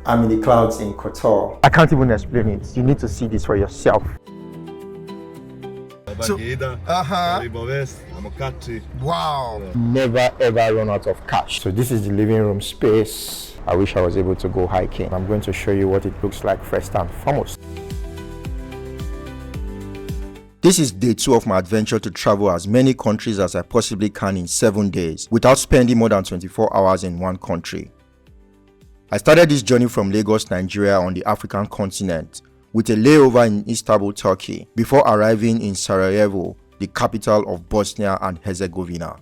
I'm in the clouds in Kotor. I can't even explain it. You need to see this for yourself. So, wow. Never ever run out of cash. So this is the living room space. I wish I was able to go hiking. I'm going to show you what it looks like first and foremost. This is day 2 of my adventure to travel as many countries as I possibly can in 7 days without spending more than 24 hours in one country. I started this journey from Lagos, Nigeria on the African continent with a layover in Istanbul, Turkey before arriving in Sarajevo, the capital of Bosnia and Herzegovina.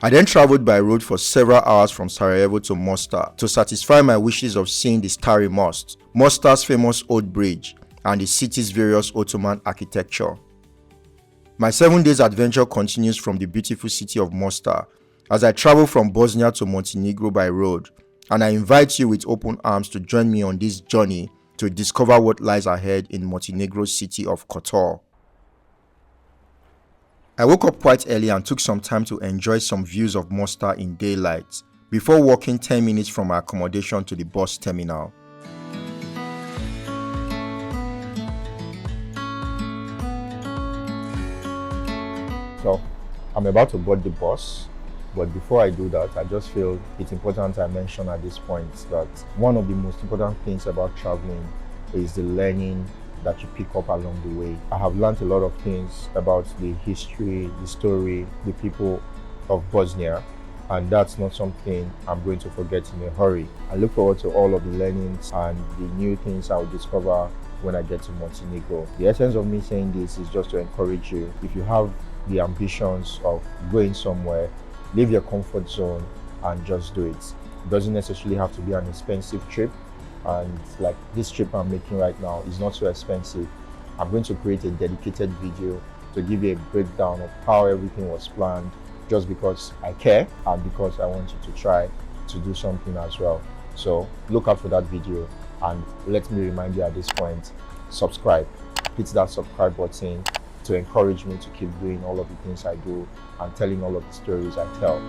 I then traveled by road for several hours from Sarajevo to Mostar to satisfy my wishes of seeing the Starry Mosque, Mostar's famous old bridge, and the city's various Ottoman architecture. My 7 days adventure continues from the beautiful city of Mostar as I travel from Bosnia to Montenegro by road, and I invite you with open arms to join me on this journey to discover what lies ahead in Montenegro's city of Kotor. I woke up quite early and took some time to enjoy some views of Mostar in daylight before walking 10 minutes from my accommodation to the bus terminal. So, I'm about to board the bus, but before I do that, I just feel it's important I mention at this point that one of the most important things about traveling is the learning that you pick up along the way. I have learned a lot of things about the history, the story, the people of Bosnia, and that's not something I'm going to forget in a hurry. I look forward to all of the learnings and the new things I will discover when I get to Montenegro. The essence of me saying this is just to encourage you. If you have the ambitions of going somewhere, leave your comfort zone and just do it. It doesn't necessarily have to be an expensive trip, and like this trip I'm making right now is not so expensive. I'm going to create a dedicated video to give you a breakdown of how everything was planned, just because I care and because I want you to try to do something as well. So look out for that video, and let me remind you at this point, subscribe. Hit that subscribe button to encourage me to keep doing all of the things I do and telling all of the stories I tell.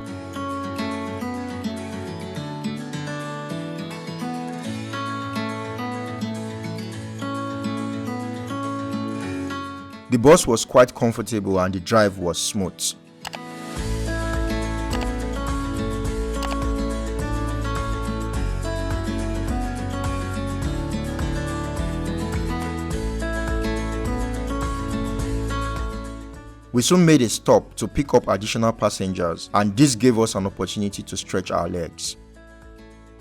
The bus was quite comfortable and the drive was smooth. We soon made a stop to pick up additional passengers, and this gave us an opportunity to stretch our legs.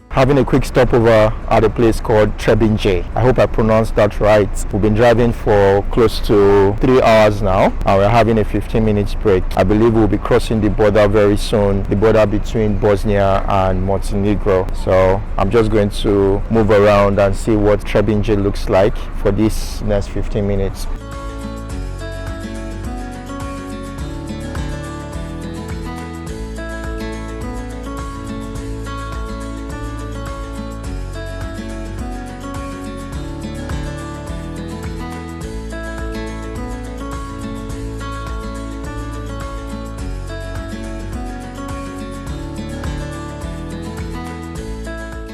Having a quick stopover at a place called Trebinje. I hope I pronounced that right. We've been driving for close to 3 hours now, and we're having a 15-minute break. I believe we'll be crossing the border very soon, the border between Bosnia and Montenegro. So I'm just going to move around and see what Trebinje looks like for this next 15 minutes.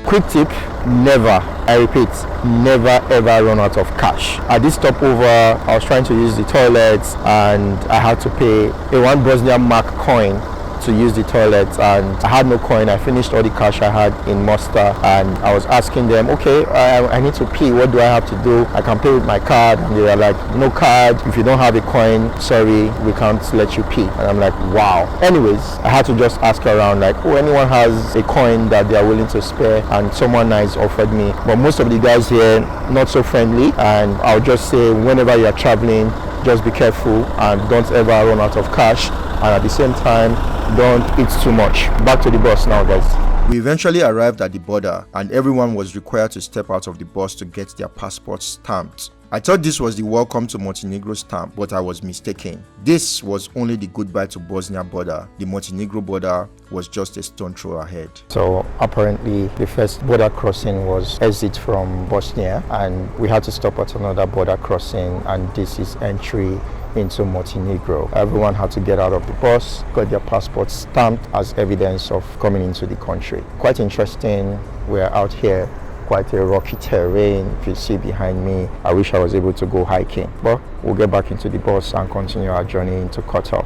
Quick tip, never, I repeat, never ever run out of cash. At this stopover, I was trying to use the toilets and I had to pay a 1 Bosnian mark coin to use the toilet, and I had no coin. I finished all the cash I had in Mostar, and I was asking them, okay, I need to pee, what do I have to do? I can pay with my card, and they were like, no card, if you don't have a coin, sorry, we can't let you pee. And I'm like, wow. Anyways, I had to just ask around, like, oh, anyone has a coin that they are willing to spare, and someone nice offered me. But most of the guys here, not so friendly, and I'll just say, whenever you're traveling, just be careful and don't ever run out of cash, and at the same time, don't eat too much. Back to the bus now, guys. We eventually arrived at the border, and everyone was required to step out of the bus to get their passports stamped. I thought this was the Welcome to Montenegro stamp, but I was mistaken. This was only the goodbye to Bosnia border. The Montenegro border was just a stone throw ahead. So apparently the first border crossing was exit from Bosnia, and we had to stop at another border crossing, and this is entry into Montenegro. Everyone had to get out of the bus, got their passports stamped as evidence of coming into the country. Quite interesting. We're out here, quite a rocky terrain. If you see behind me, I wish I was able to go hiking, but we'll get back into the bus and continue our journey into Kotor.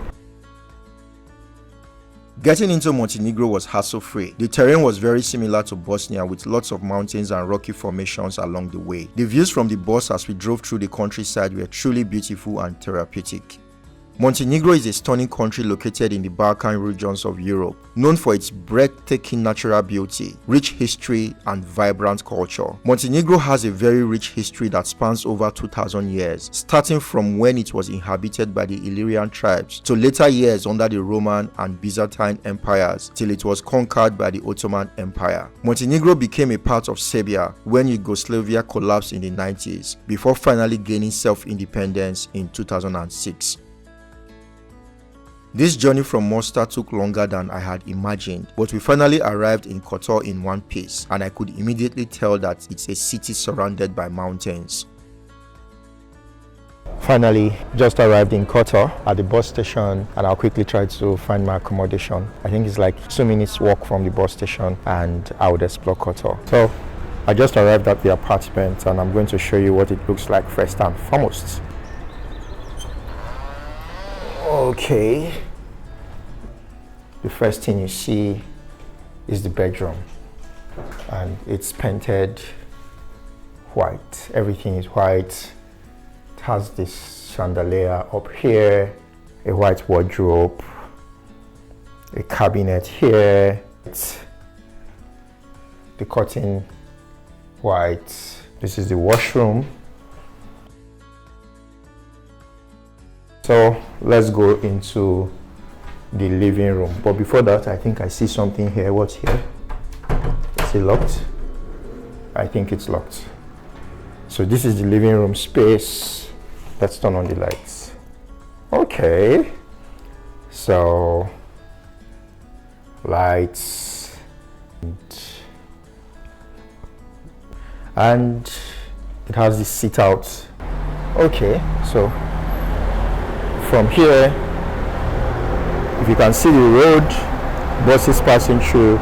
Getting into Montenegro was hassle-free. The terrain was very similar to Bosnia, with lots of mountains and rocky formations along the way. The views from the bus as we drove through the countryside were truly beautiful and therapeutic. Montenegro is a stunning country located in the Balkan regions of Europe, known for its breathtaking natural beauty, rich history, and vibrant culture. Montenegro has a very rich history that spans over 2,000 years, starting from when it was inhabited by the Illyrian tribes to later years under the Roman and Byzantine empires till it was conquered by the Ottoman Empire. Montenegro became a part of Serbia when Yugoslavia collapsed in the 90s, before finally gaining self-independence in 2006. This journey from Mostar took longer than I had imagined, but we finally arrived in Kotor in one piece, and I could immediately tell that it's a city surrounded by mountains. Finally, just arrived in Kotor at the bus station, and I'll quickly try to find my accommodation. I think it's like 2 minutes walk from the bus station, and I would explore Kotor. So I just arrived at the apartment, and I'm going to show you what it looks like first and foremost. Okay, the first thing you see is the bedroom, and it's painted white. Everything is white. It has this chandelier up here, a white wardrobe, a cabinet here, the curtain white. This is the washroom. So let's go into the living room. But before that, I think I see something here. What's here? Is it locked? I think it's locked. So this is the living room space. Let's turn on the lights. Okay. So lights. And it has this sit out. Okay, so from here, if you can see the road, buses passing through.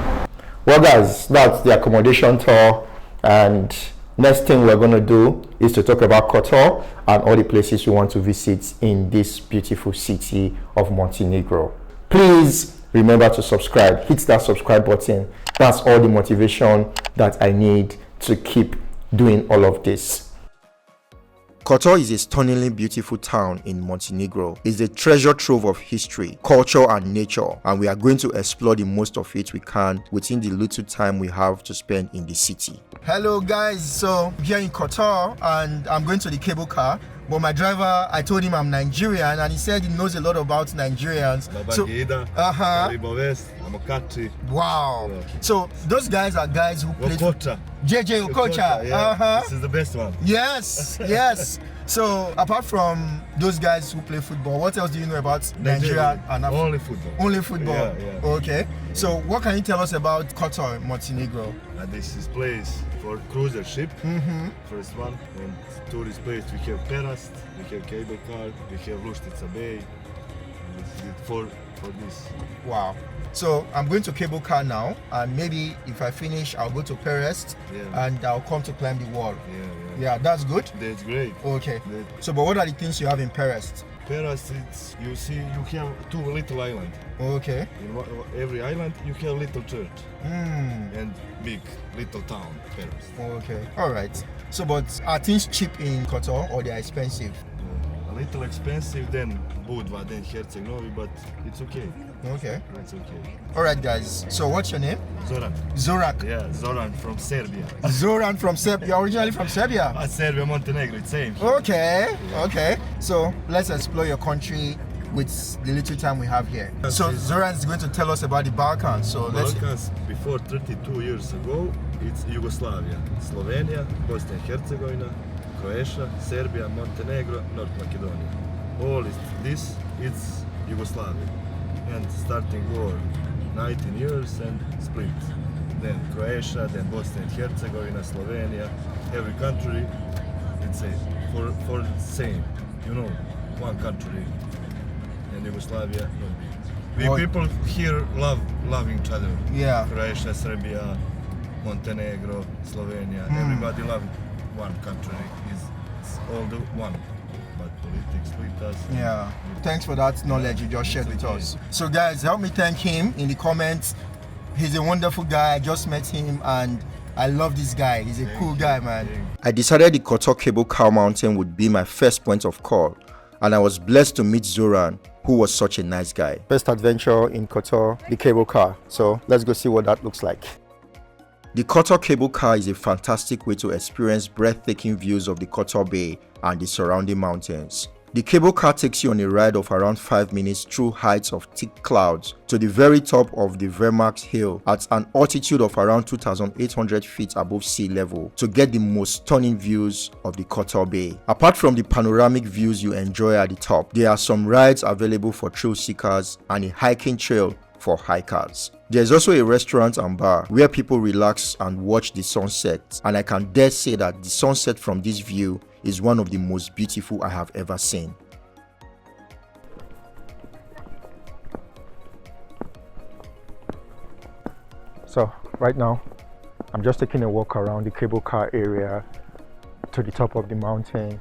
Well guys, that's the accommodation tour, and next thing we're going to do is to talk about Kotor and all the places we want to visit in this beautiful city of Montenegro. Please remember to subscribe, hit that subscribe button. That's all the motivation that I need to keep doing all of this. Kotor is a stunningly beautiful town in Montenegro. It's a treasure trove of history, culture, and nature, and we are going to explore the most of it we can within the little time we have to spend in the city. Hello guys, so here in Kotor, and I'm going to the cable car. But my driver, I told him I'm Nigerian, and he said he knows a lot about Nigerians. Wow. So those guys are guys who play. JJ Okocha. Yeah. This is the best one. Yes, yes. So apart from those guys who play football, what else do you know about Nigeria and Africa? Only football. Only football. Yeah. Okay. So what can you tell us about Kotor, Montenegro? This is place for cruiser ship. First one. And tourist place we have Perast, we have cable car, we have Luštica Bay. And this is it for this. Wow. So I'm going to cable car now, and maybe if I finish, I'll go to Perast, and I'll come to climb the wall. Yeah, that's good. That's great. Okay. So, but what are the things you have in Perast? Perast, it's you have 2 little islands. Okay. In every island you have little church and big little town, Perast. Okay. All right. So, but are things cheap in Kotor or they are expensive? A little expensive than Budva, than Herceg Novi, but it's okay. Okay. It's okay. All right, guys. So, what's your name? Zoran. Zorak. Yeah, Zoran from Serbia. Zoran from Serbia. You're originally from Serbia? Serbia, Montenegro, it's same. Okay. Okay. So, let's explore your country with the little time we have here. So, Zoran is going to tell us about the Balkans. So, Balkans, before 32 years ago, it's Yugoslavia, Slovenia, Bosnia and Herzegovina, Croatia, Serbia, Montenegro, North Macedonia. All this is Yugoslavia. And starting war, 19 years and split. Then Croatia, then Bosnia and Herzegovina, Slovenia, every country, it's for same, you know. one country, and Yugoslavia not big. We people here love each other. Yeah. Croatia, Serbia, Montenegro, Slovenia. Everybody love one country. It's all the one. But politics split us. Yeah. Thanks for that knowledge you just shared with us. So guys, help me thank him in the comments. He's a wonderful guy. I just met him and I love this guy. He's a cool guy, man. I decided the Kotor Cable Car Mountain would be my first point of call, and I was blessed to meet Zoran, who was such a nice guy. First adventure in Kotor, the cable car. So let's go see what that looks like. The Kotor Cable Car is a fantastic way to experience breathtaking views of the Kotor Bay and the surrounding mountains. The cable car takes you on a ride of around 5 minutes through heights of thick clouds to the very top of the Vrmac hill at an altitude of around 2,800 feet above sea level to get the most stunning views of the Kotor Bay. Apart from the panoramic views you enjoy at the top, there are some rides available for thrill seekers and a hiking trail for hikers. There's also a restaurant and bar where people relax and watch the sunset, and I can dare say that the sunset from this view is one of the most beautiful I have ever seen. So right now, I'm just taking a walk around the cable car area to the top of the mountain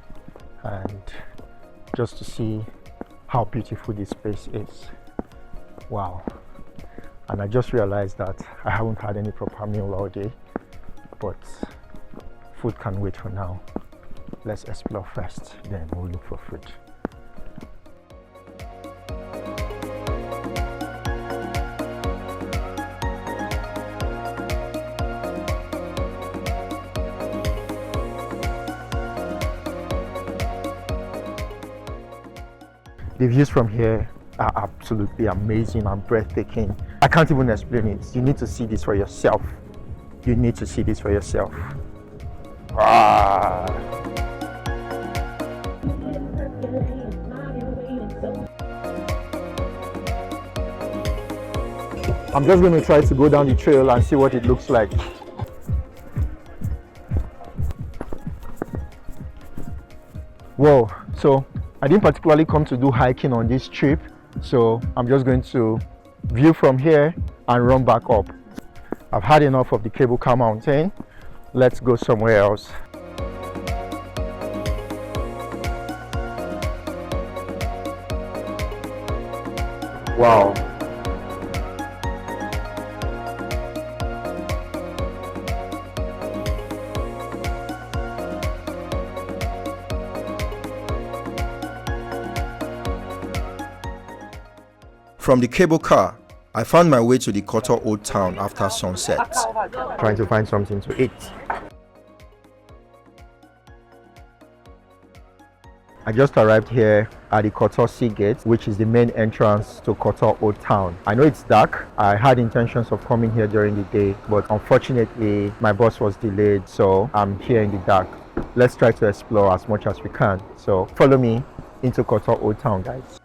and just to see how beautiful this place is. Wow. And I just realized that I haven't had any proper meal all day, but food can wait for now. Let's explore first, then we'll look for food. The views from here are absolutely amazing and breathtaking. I can't even explain it. You need to see this for yourself. You need to see this for yourself. Ah. I'm just going to try to go down the trail and see what it looks like. Whoa, so I didn't particularly come to do hiking on this trip, so I'm just going to view from here and run back up. I've had enough of the cable car mountain. Let's go somewhere else. Wow. From the cable car, I found my way to the Kotor Old town after sunset. Trying to find something to eat. I just arrived here at the Kotor Sea Gate, which is the main entrance to Kotor Old town. I know it's dark. I had intentions of coming here during the day, but unfortunately my bus was delayed, so I'm here in the dark. Let's try to explore as much as we can. So follow me into Kotor Old town, guys.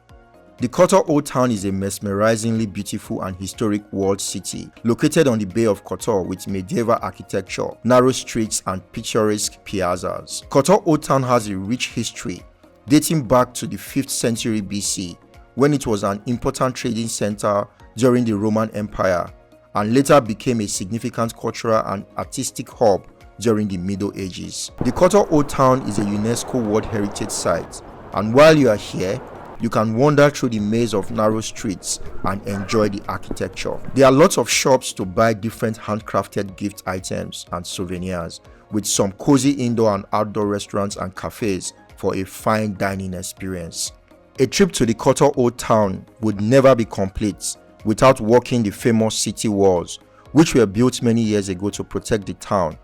The Kotor Old town is a mesmerizingly beautiful and historic walled city located on the Bay of Kotor with medieval architecture, narrow streets and picturesque piazzas. Kotor Old town has a rich history dating back to the 5th century BC, when it was an important trading center during the Roman Empire and later became a significant cultural and artistic hub during the Middle Ages. The Kotor Old town is a UNESCO World Heritage Site, and while you are here, you can wander through the maze of narrow streets and enjoy the architecture. There are lots of shops to buy different handcrafted gift items and souvenirs, with some cozy indoor and outdoor restaurants and cafes for a fine dining experience. A trip to the Kotor Old town would never be complete without walking the famous city walls, which were built many years ago to protect the town.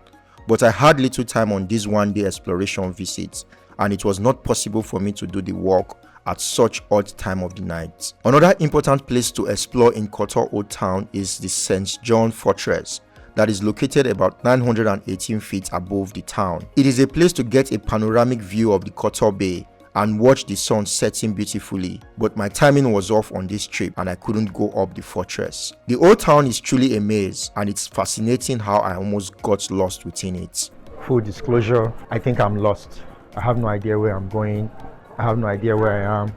But I had little time on this one-day exploration visit, and it was not possible for me to do the walk at such odd time of the night. Another important place to explore in Kotor Old town is the St. John Fortress that is located about 918 feet above the town. It is a place to get a panoramic view of the Kotor Bay and watch the sun setting beautifully, but my timing was off on this trip and I couldn't go up the fortress. The old town is truly a maze, and it's fascinating how I almost got lost within it. Full disclosure, I think I'm lost. I have no idea where I'm going. I have no idea where I am.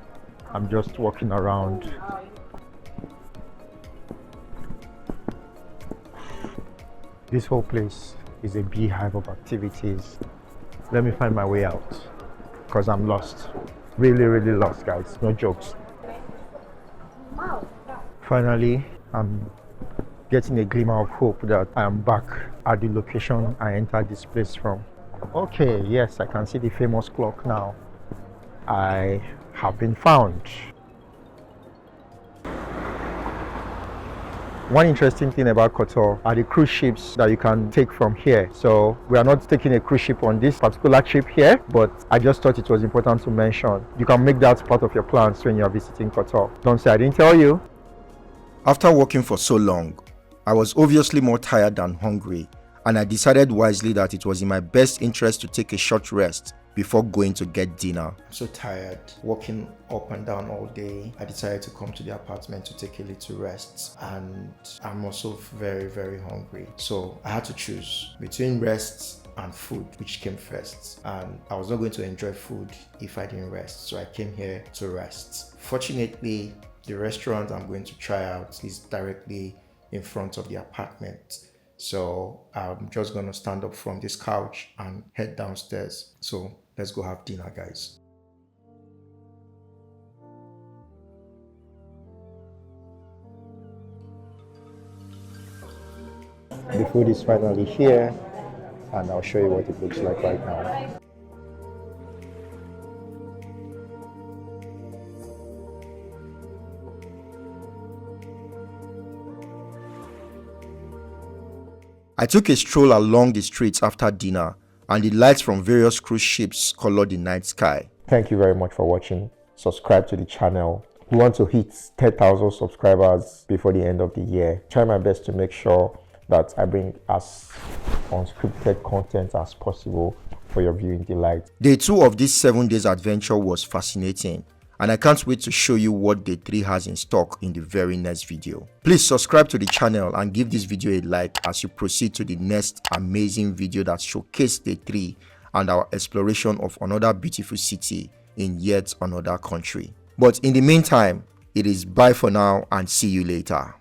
I'm just walking around. This whole place is a beehive of activities. Let me find my way out because I'm lost. Really, really lost, guys. No jokes. Finally, I'm getting a glimmer of hope that I am back at the location I entered this place from. Okay, yes, I can see the famous clock now. I have been found. One interesting thing about Kotor are the cruise ships that you can take from here. So we are not taking a cruise ship on this particular trip here, but I just thought it was important to mention. You can make that part of your plans when you are visiting Kotor. Don't say I didn't tell you. After walking for so long, I was obviously more tired than hungry, and I decided wisely that it was in my best interest to take a short rest before going to get dinner. I'm so tired, walking up and down all day. I decided to come to the apartment to take a little rest, and I'm also very, very hungry. So I had to choose between rest and food, which came first, and I was not going to enjoy food if I didn't rest, so I came here to rest. Fortunately, the restaurant I'm going to try out is directly in front of the apartment. So I'm just gonna stand up from this couch and head downstairs. So let's go have dinner, guys. The food is finally here, and I'll show you what it looks like right now. I took a stroll along the streets after dinner, and the lights from various cruise ships colored the night sky. Thank you very much for watching. Subscribe to the channel. We want to hit 10,000 subscribers before the end of the year. Try my best to make sure that I bring as unscripted content as possible for your viewing delight. Day 2 of this 7 days adventure was fascinating, and I can't wait to show you what day 3 has in stock in the very next video. Please subscribe to the channel and give this video a like as you proceed to the next amazing video that showcases day 3 and our exploration of another beautiful city in yet another country. But in the meantime, it is bye for now and see you later.